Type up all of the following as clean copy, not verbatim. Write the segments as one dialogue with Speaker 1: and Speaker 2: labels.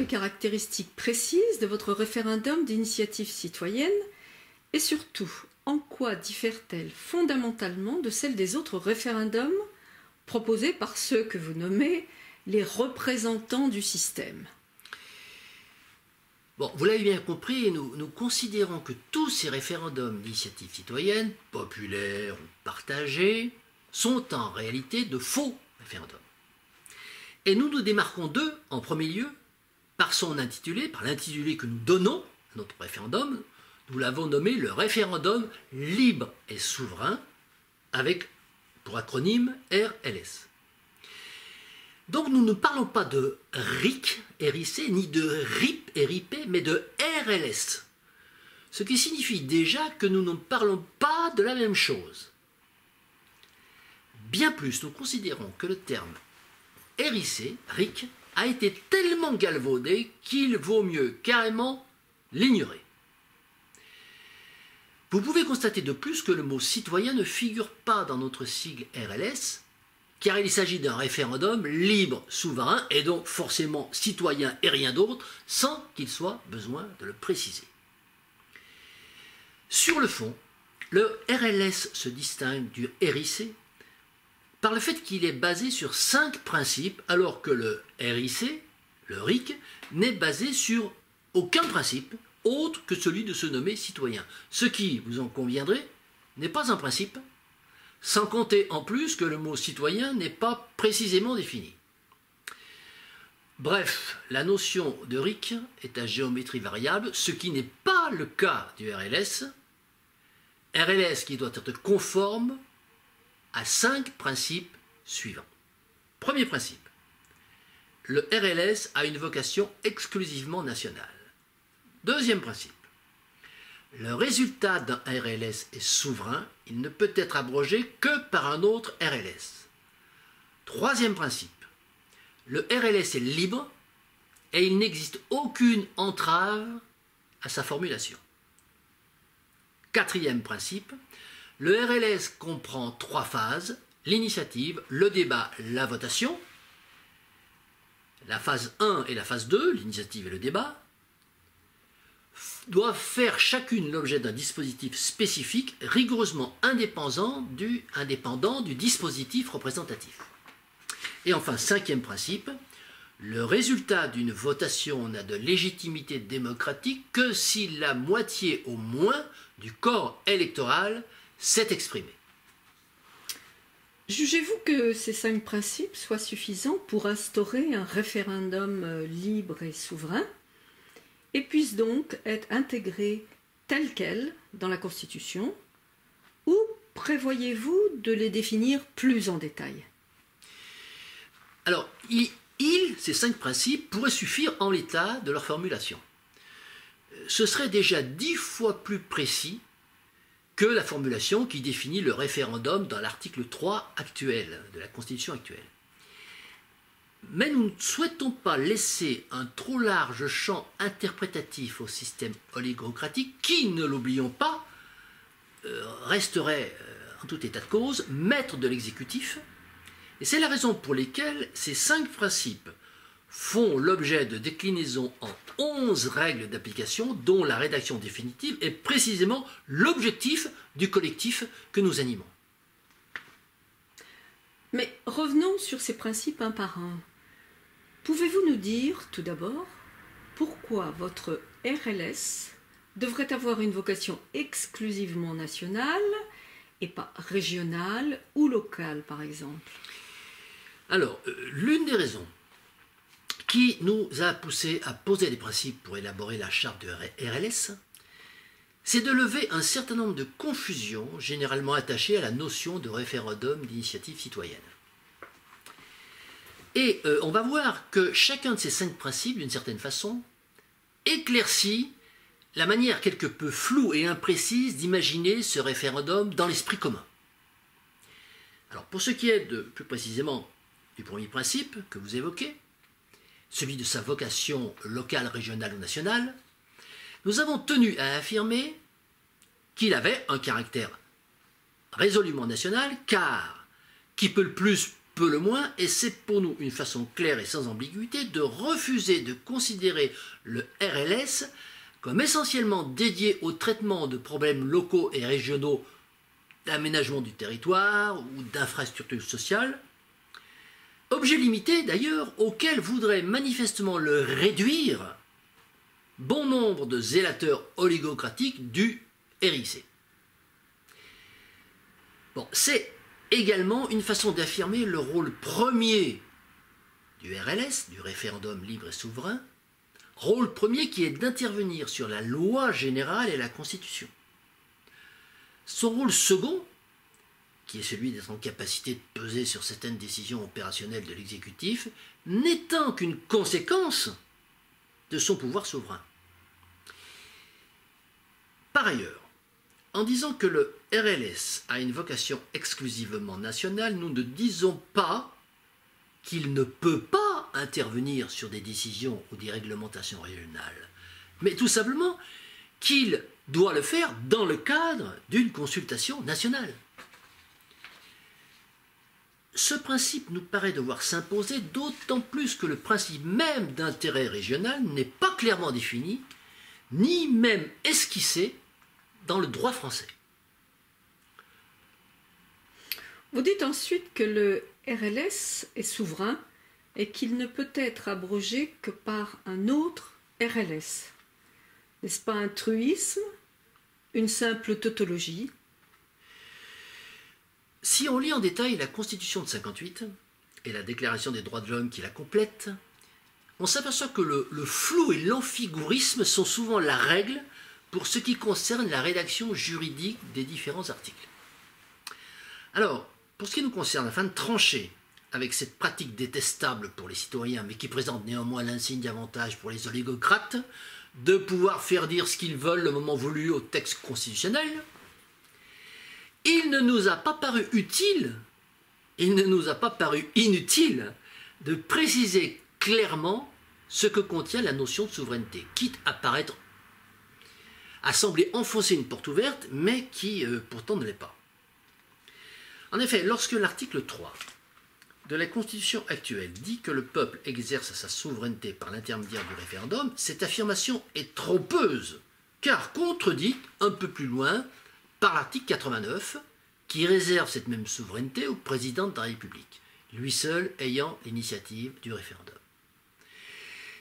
Speaker 1: caractéristiques précises de votre référendum d'initiative citoyenne et surtout, en quoi diffère-t-elle fondamentalement de celle des autres référendums proposés par ceux que vous nommez les représentants du système?
Speaker 2: Bon, vous l'avez bien compris, nous considérons que tous ces référendums d'initiative citoyenne, populaires ou partagés, sont en réalité de faux référendums. Et nous nous démarquons d'eux, en premier lieu, par son intitulé, par l'intitulé que nous donnons à notre référendum. Nous l'avons nommé le référendum libre et souverain, avec, pour acronyme, RLS. Donc nous ne parlons pas de RIC, RIC, ni de RIP, RIP, mais de RLS. Ce qui signifie déjà que nous ne parlons pas de la même chose. Bien plus, nous considérons que le terme RIC, a été tellement galvaudé qu'il vaut mieux carrément l'ignorer. Vous pouvez constater de plus que le mot citoyen ne figure pas dans notre sigle RLS, car il s'agit d'un référendum libre, souverain, et donc forcément citoyen et rien d'autre, sans qu'il soit besoin de le préciser. Sur le fond, le RLS se distingue du RIC par le fait qu'il est basé sur 5 principes, alors que le RIC, le RIC, n'est basé sur aucun principe autre que celui de se nommer citoyen. Ce qui, vous en conviendrez, n'est pas un principe, sans compter en plus que le mot citoyen n'est pas précisément défini. Bref, la notion de RIC est à géométrie variable, ce qui n'est pas le cas du RLS. RLS qui doit être conforme à 5 principes suivants. Premier principe, le RLS a une vocation exclusivement nationale. Deuxième principe, le résultat d'un RLS est souverain, il ne peut être abrogé que par un autre RLS. Troisième principe, le RLS est libre et il n'existe aucune entrave à sa formulation. Quatrième principe, le RLS comprend 3 phases, l'initiative, le débat, la votation. La phase 1 et la phase 2, l'initiative et le débat, doivent faire chacune l'objet d'un dispositif spécifique rigoureusement indépendant du dispositif représentatif. Et enfin, cinquième principe, le résultat d'une votation n'a de légitimité démocratique que si la moitié au moins du corps électoral s'est exprimé.
Speaker 1: Jugez-vous que ces 5 principes soient suffisants pour instaurer un référendum libre et souverain et puissent donc être intégrés tels quels dans la Constitution, ou prévoyez-vous de les définir plus en détail?
Speaker 2: Alors, ces 5 principes pourraient suffire en l'état de leur formulation. Ce serait déjà 10 fois plus précis que la formulation qui définit le référendum dans l'article 3 actuel de la Constitution actuelle. Mais nous ne souhaitons pas laisser un trop large champ interprétatif au système oligocratique qui, ne l'oublions pas, resterait en tout état de cause maître de l'exécutif. Et c'est la raison pour laquelle ces 5 principes font l'objet de déclinaisons en 11 règles d'application dont la rédaction définitive est précisément l'objectif du collectif que nous animons.
Speaker 1: Mais revenons sur ces principes un par un. Pouvez-vous nous dire, tout d'abord, pourquoi votre RLS devrait avoir une vocation exclusivement nationale et pas régionale ou locale, par exemple?
Speaker 2: Alors, l'une des raisons qui nous a poussé à poser des principes pour élaborer la charte de RLS, c'est de lever un certain nombre de confusions généralement attachées à la notion de référendum d'initiative citoyenne. Et on va voir que chacun de ces 5 principes, d'une certaine façon, éclaircit la manière quelque peu floue et imprécise d'imaginer ce référendum dans l'esprit commun. Alors, pour ce qui est plus précisément du premier principe que vous évoquez, celui de sa vocation locale, régionale ou nationale, nous avons tenu à affirmer qu'il avait un caractère résolument national, car qui peut le plus peu le moins, et c'est pour nous une façon claire et sans ambiguïté de refuser de considérer le RLS comme essentiellement dédié au traitement de problèmes locaux et régionaux d'aménagement du territoire ou d'infrastructures sociales, objet limité d'ailleurs auquel voudrait manifestement le réduire bon nombre de zélateurs oligocratiques du RIC. Bon, c'est également une façon d'affirmer le rôle premier du RLS, du référendum libre et souverain, rôle premier qui est d'intervenir sur la loi générale et la Constitution. Son rôle second, qui est celui d'être en capacité de peser sur certaines décisions opérationnelles de l'exécutif, n'étant qu'une conséquence de son pouvoir souverain. Par ailleurs, en disant que le RLS a une vocation exclusivement nationale, nous ne disons pas qu'il ne peut pas intervenir sur des décisions ou des réglementations régionales, mais tout simplement qu'il doit le faire dans le cadre d'une consultation nationale. Ce principe nous paraît devoir s'imposer d'autant plus que le principe même d'intérêt régional n'est pas clairement défini, ni même esquissé dans le droit français.
Speaker 1: Vous dites ensuite que le RLS est souverain et qu'il ne peut être abrogé que par un autre RLS. N'est-ce pas un truisme, une simple tautologie?
Speaker 2: Si on lit en détail la Constitution de 58 et la Déclaration des droits de l'homme qui la complète, on s'aperçoit que le flou et l'amphigourisme sont souvent la règle pour ce qui concerne la rédaction juridique des différents articles. Alors, pour ce qui nous concerne, afin de trancher avec cette pratique détestable pour les citoyens, mais qui présente néanmoins l'insigne avantage pour les oligocrates, de pouvoir faire dire ce qu'ils veulent le moment voulu au texte constitutionnel, il ne nous a pas paru utile, il ne nous a pas paru inutile de préciser clairement ce que contient la notion de souveraineté, quitte à sembler enfoncer une porte ouverte, mais qui pourtant ne l'est pas. En effet, lorsque l'article 3 de la Constitution actuelle dit que le peuple exerce sa souveraineté par l'intermédiaire du référendum, cette affirmation est trompeuse, car contredite un peu plus loin par l'article 89, qui réserve cette même souveraineté au président de la République, lui seul ayant l'initiative du référendum.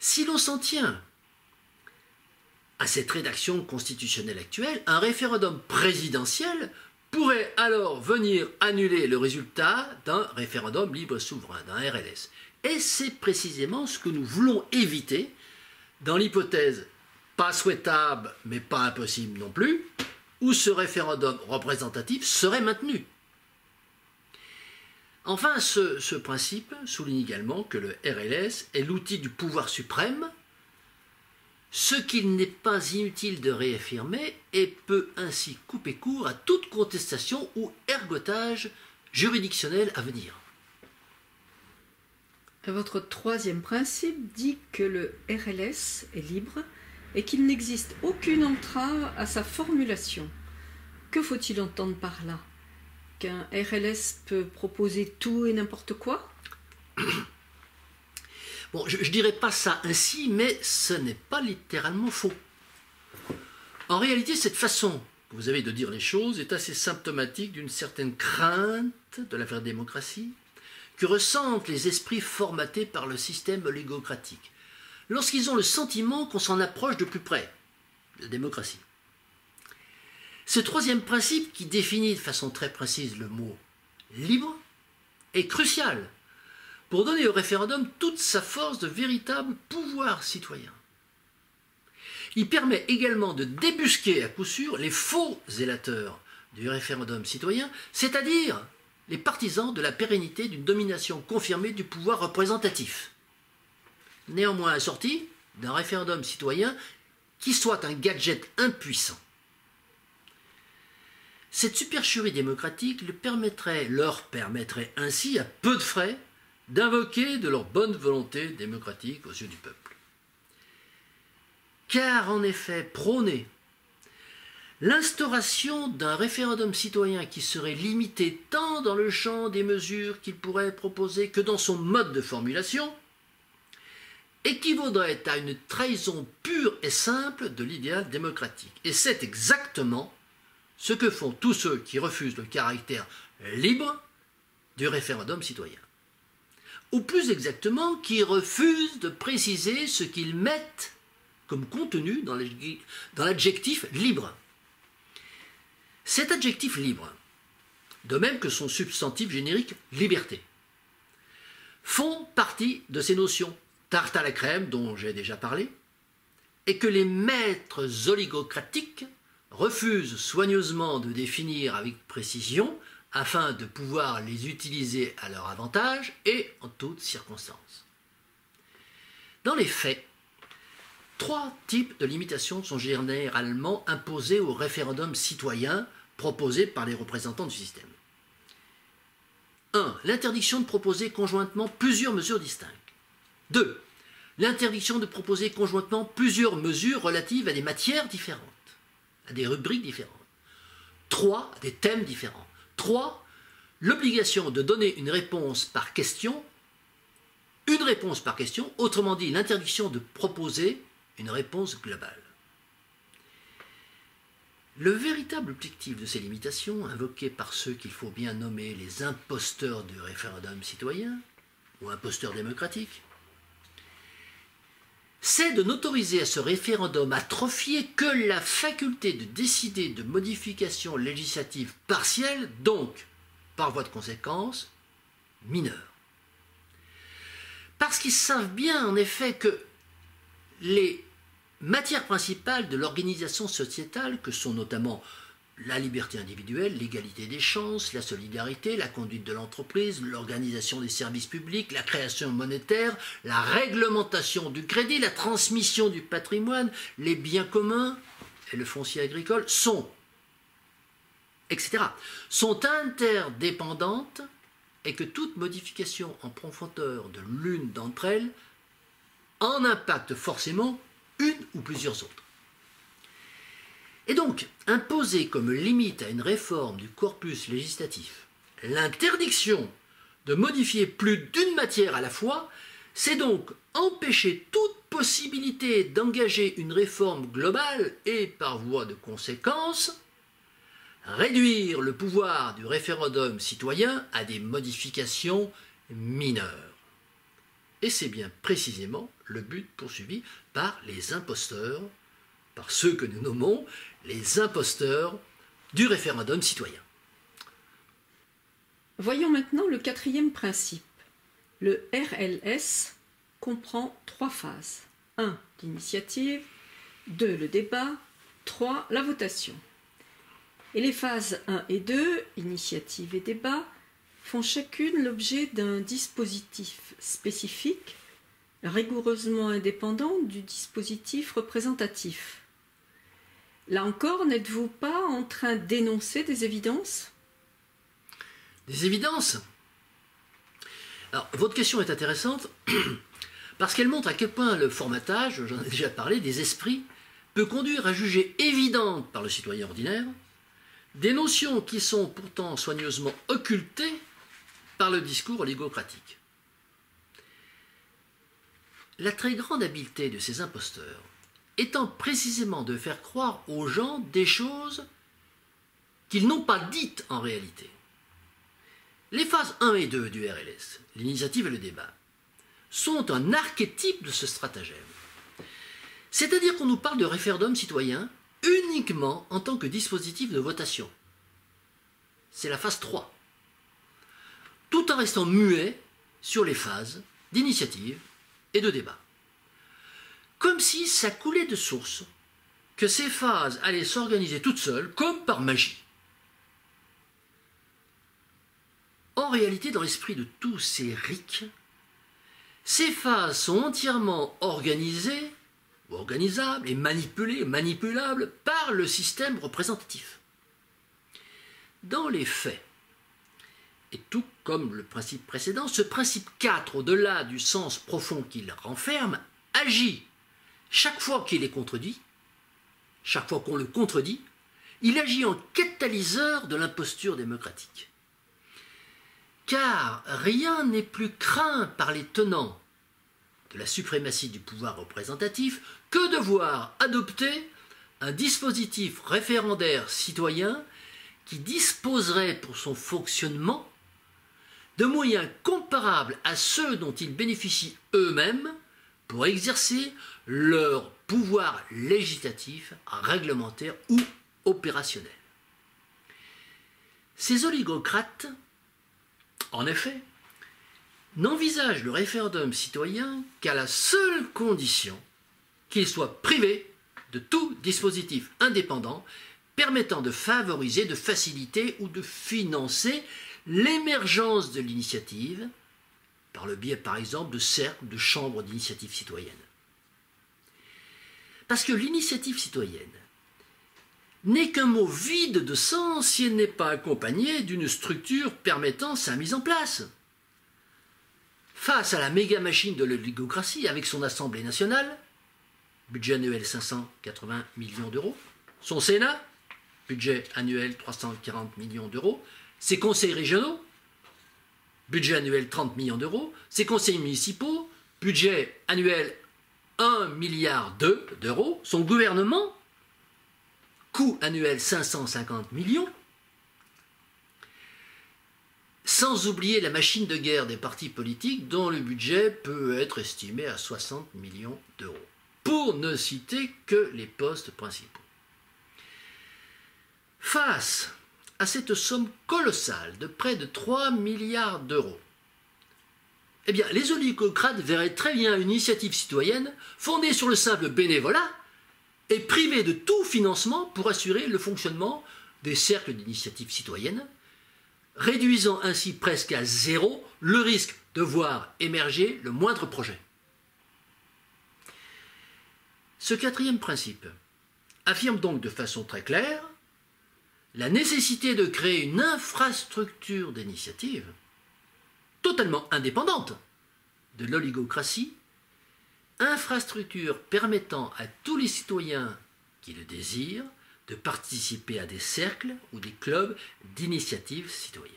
Speaker 2: Si l'on s'en tient à cette rédaction constitutionnelle actuelle, un référendum présidentiel pourrait alors venir annuler le résultat d'un référendum libre et souverain, d'un RLS. Et c'est précisément ce que nous voulons éviter dans l'hypothèse pas souhaitable, mais pas impossible non plus, où ce référendum représentatif serait maintenu. Enfin, ce principe souligne également que le RLS est l'outil du pouvoir suprême, ce qu'il n'est pas inutile de réaffirmer et peut ainsi couper court à toute contestation ou ergotage juridictionnel à venir.
Speaker 1: Votre troisième principe dit que le RLS est libre et qu'il n'existe aucune entrave à sa formulation. Que faut-il entendre par là? Qu'un RLS peut proposer tout et n'importe quoi?
Speaker 2: Bon, je ne dirais pas ça ainsi, mais ce n'est pas littéralement faux. En réalité, cette façon que vous avez de dire les choses est assez symptomatique d'une certaine crainte de la vraie démocratie que ressentent les esprits formatés par le système oligocratique, lorsqu'ils ont le sentiment qu'on s'en approche de plus près, de la démocratie. Ce troisième principe, qui définit de façon très précise le mot « libre », est crucial pour donner au référendum toute sa force de véritable pouvoir citoyen. Il permet également de débusquer à coup sûr les faux zélateurs du référendum citoyen, c'est-à-dire les partisans de la pérennité d'une domination confirmée du pouvoir représentatif, néanmoins assorti d'un référendum citoyen qui soit un gadget impuissant. Cette supercherie démocratique leur permettrait ainsi, à peu de frais, d'invoquer de leur bonne volonté démocratique aux yeux du peuple. Car en effet, prôner L'instauration d'un référendum citoyen qui serait limité tant dans le champ des mesures qu'il pourrait proposer que dans son mode de formulation équivaudrait à une trahison pure et simple de l'idéal démocratique. Et c'est exactement ce que font tous ceux qui refusent le caractère libre du référendum citoyen. Ou plus exactement, qui refusent de préciser ce qu'ils mettent comme contenu dans l'adjectif libre. Cet adjectif libre, de même que son substantif générique liberté, font partie de ces notions tarte à la crème dont j'ai déjà parlé, et que les maîtres oligocratiques refusent soigneusement de définir avec précision afin de pouvoir les utiliser à leur avantage et en toutes circonstances. Dans les faits, 3 types de limitations sont généralement imposées au référendum citoyen proposé par les représentants du système. 1. L'interdiction de proposer conjointement plusieurs mesures distinctes. 2. L'interdiction de proposer conjointement plusieurs mesures relatives à des matières différentes, à des rubriques différentes. 3. À des thèmes différents. 3. L'obligation de donner une réponse par question, autrement dit l'interdiction de proposer une réponse globale. Le véritable objectif de ces limitations, invoquées par ceux qu'il faut bien nommer les imposteurs du référendum citoyen, ou imposteurs démocratiques, c'est de n'autoriser à ce référendum atrophié que la faculté de décider de modifications législatives partielles, donc, par voie de conséquence, mineures. Parce qu'ils savent bien, en effet, que les matières principales de l'organisation sociétale, que sont notamment la liberté individuelle, l'égalité des chances, la solidarité, la conduite de l'entreprise, l'organisation des services publics, la création monétaire, la réglementation du crédit, la transmission du patrimoine, les biens communs et le foncier agricole sont, etc., sont interdépendantes et que toute modification en profondeur de l'une d'entre elles en impacte forcément une ou plusieurs autres. Et donc, imposer comme limite à une réforme du corpus législatif l'interdiction de modifier plus d'une matière à la fois, c'est donc empêcher toute possibilité d'engager une réforme globale et, par voie de conséquence, réduire le pouvoir du référendum citoyen à des modifications mineures. Et c'est bien précisément le but poursuivi par les imposteurs, par ceux que nous nommons les imposteurs du référendum citoyen.
Speaker 1: Voyons maintenant le 4e principe. Le RLS comprend 3 phases. 1. L'initiative, 2. Le débat, 3. La votation. Et les phases 1 et 2, initiative et débat, font chacune l'objet d'un dispositif spécifique, rigoureusement indépendant du dispositif représentatif. Là encore, n'êtes-vous pas en train d'énoncer des évidences?
Speaker 2: Des évidences? Alors, votre question est intéressante parce qu'elle montre à quel point le formatage, j'en ai déjà parlé, des esprits, peut conduire à juger évidentes par le citoyen ordinaire des notions qui sont pourtant soigneusement occultées par le discours oligocratique. La très grande habileté de ces imposteurs étant précisément de faire croire aux gens des choses qu'ils n'ont pas dites en réalité. Les phases 1 et 2 du RLS, l'initiative et le débat, sont un archétype de ce stratagème. C'est-à-dire qu'on nous parle de référendum citoyen uniquement en tant que dispositif de votation. C'est la phase 3. Tout en restant muet sur les phases d'initiative et de débat. Comme si ça coulait de source, que ces phases allaient s'organiser toutes seules, comme par magie. En réalité, dans l'esprit de tous ces rics, ces phases sont entièrement organisées, ou organisables, et manipulées, manipulables par le système représentatif. Dans les faits, et tout comme le principe précédent, ce principe 4, au-delà du sens profond qu'il renferme, agit chaque fois qu'il est contredit, chaque fois qu'on le contredit, il agit en catalyseur de l'imposture démocratique. Car rien n'est plus craint par les tenants de la suprématie du pouvoir représentatif que de voir adopter un dispositif référendaire citoyen qui disposerait pour son fonctionnement de moyens comparables à ceux dont ils bénéficient eux-mêmes pour exercer leur pouvoir législatif, réglementaire ou opérationnel. Ces oligocrates, en effet, n'envisagent le référendum citoyen qu'à la seule condition qu'il soit privé de tout dispositif indépendant permettant de favoriser, de faciliter ou de financer l'émergence de l'initiative par le biais, par exemple, de cercles, de chambres d'initiative citoyenne. Parce que l'initiative citoyenne n'est qu'un mot vide de sens si elle n'est pas accompagnée d'une structure permettant sa mise en place. Face à la méga-machine de l'oligocratie avec son Assemblée nationale, budget annuel 580 millions d'euros, son Sénat, budget annuel 340 millions d'euros, ses conseils régionaux, budget annuel 30 millions d'euros, ses conseils municipaux, budget annuel 1 milliard d'euros, son gouvernement, coût annuel 550 millions, sans oublier la machine de guerre des partis politiques dont le budget peut être estimé à 60 millions d'euros, pour ne citer que les postes principaux. Face à cette somme colossale de près de 3 milliards d'euros, eh bien, les oligocrates verraient très bien une initiative citoyenne fondée sur le simple bénévolat et privée de tout financement pour assurer le fonctionnement des cercles d'initiative citoyenne, réduisant ainsi presque à zéro le risque de voir émerger le moindre projet. Ce quatrième principe affirme donc de façon très claire la nécessité de créer une infrastructure d'initiative totalement indépendante de l'oligocratie, infrastructure permettant à tous les citoyens qui le désirent de participer à des cercles ou des clubs d'initiative citoyenne.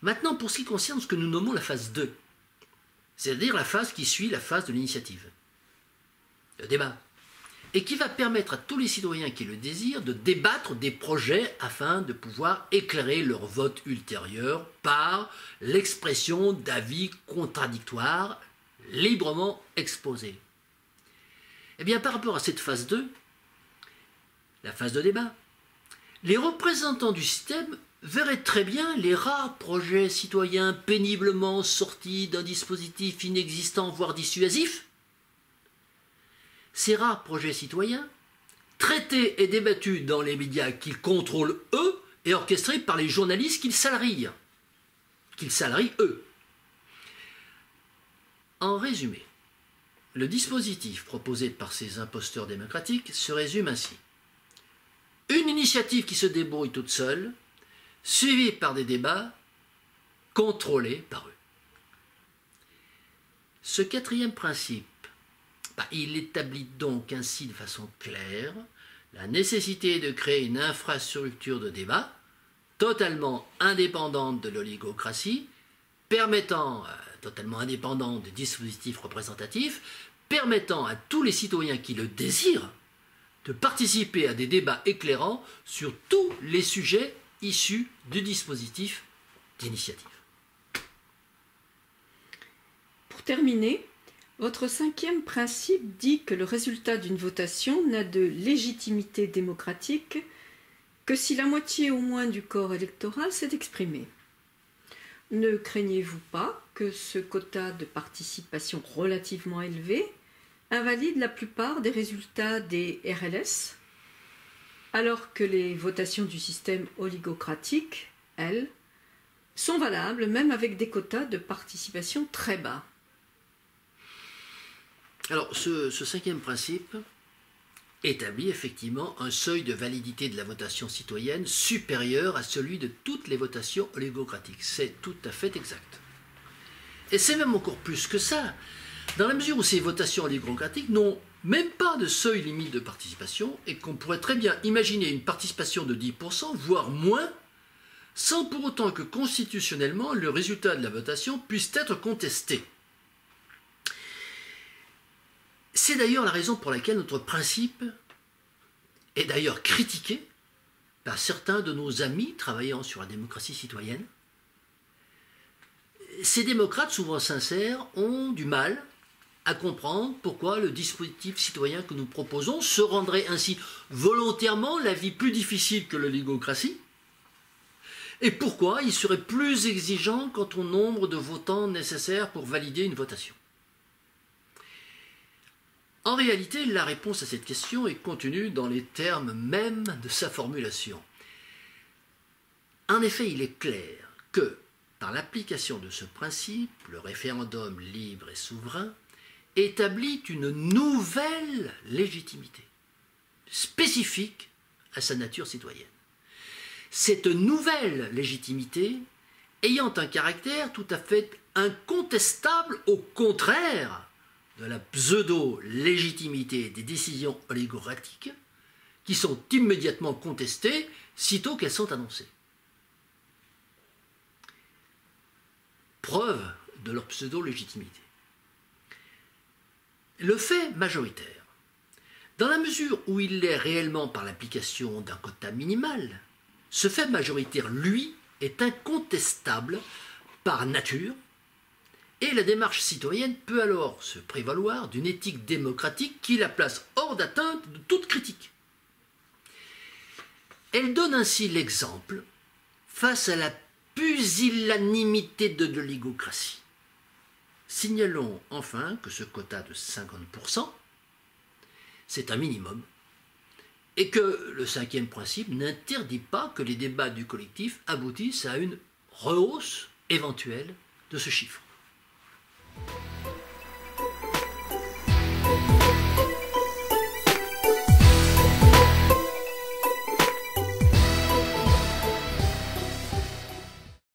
Speaker 2: Maintenant, pour ce qui concerne ce que nous nommons la phase 2, c'est-à-dire la phase qui suit la phase de l'initiative, le débat, et qui va permettre à tous les citoyens qui le désirent de débattre des projets afin de pouvoir éclairer leur vote ultérieur par l'expression d'avis contradictoires librement exposés. Eh bien, par rapport à cette phase 2, la phase de débat, les représentants du système verraient très bien les rares projets citoyens péniblement sortis d'un dispositif inexistant, voire dissuasif. Ces rares projets citoyens, traités et débattus dans les médias qu'ils contrôlent eux et orchestrés par les journalistes qu'ils salarient eux. En résumé, le dispositif proposé par ces imposteurs démocratiques se résume ainsi. Une initiative qui se débrouille toute seule, suivie par des débats contrôlés par eux. Ce quatrième principe, il établit donc ainsi de façon claire la nécessité de créer une infrastructure de débat totalement indépendante de l'oligocratie, totalement indépendante des dispositifs représentatifs, permettant à tous les citoyens qui le désirent de participer à des débats éclairants sur tous les sujets issus du dispositif d'initiative.
Speaker 1: Pour terminer, votre cinquième principe dit que le résultat d'une votation n'a de légitimité démocratique que si la moitié au moins du corps électoral s'est exprimé. Ne craignez-vous pas que ce quota de participation relativement élevé invalide la plupart des résultats des RLS, alors que les votations du système oligocratique, elles, sont valables même avec des quotas de participation très bas?
Speaker 2: Alors, ce cinquième principe établit effectivement un seuil de validité de la votation citoyenne supérieur à celui de toutes les votations oligocratiques. C'est tout à fait exact. Et c'est même encore plus que ça, dans la mesure où ces votations oligocratiques n'ont même pas de seuil limite de participation et qu'on pourrait très bien imaginer une participation de 10%, voire moins, sans pour autant que constitutionnellement le résultat de la votation puisse être contesté. C'est d'ailleurs la raison pour laquelle notre principe est d'ailleurs critiqué par certains de nos amis travaillant sur la démocratie citoyenne. Ces démocrates, souvent sincères, ont du mal à comprendre pourquoi le dispositif citoyen que nous proposons se rendrait ainsi volontairement la vie plus difficile que l'oligocratie, et pourquoi il serait plus exigeant quant au nombre de votants nécessaires pour valider une votation. En réalité, la réponse à cette question est contenue dans les termes mêmes de sa formulation. En effet, il est clair que, par l'application de ce principe, le référendum libre et souverain établit une nouvelle légitimité, spécifique à sa nature citoyenne. Cette nouvelle légitimité ayant un caractère tout à fait incontestable, au contraire de la pseudo-légitimité des décisions oligocratiques qui sont immédiatement contestées sitôt qu'elles sont annoncées. Preuve de leur pseudo-légitimité. Le fait majoritaire, dans la mesure où il l'est réellement par l'application d'un quota minimal, ce fait majoritaire, lui, est incontestable par nature, et la démarche citoyenne peut alors se prévaloir d'une éthique démocratique qui la place hors d'atteinte de toute critique. Elle donne ainsi l'exemple face à la pusillanimité de l'oligocratie. Signalons enfin que ce quota de 50%, c'est un minimum, et que le cinquième principe n'interdit pas que les débats du collectif aboutissent à une rehausse éventuelle de ce chiffre.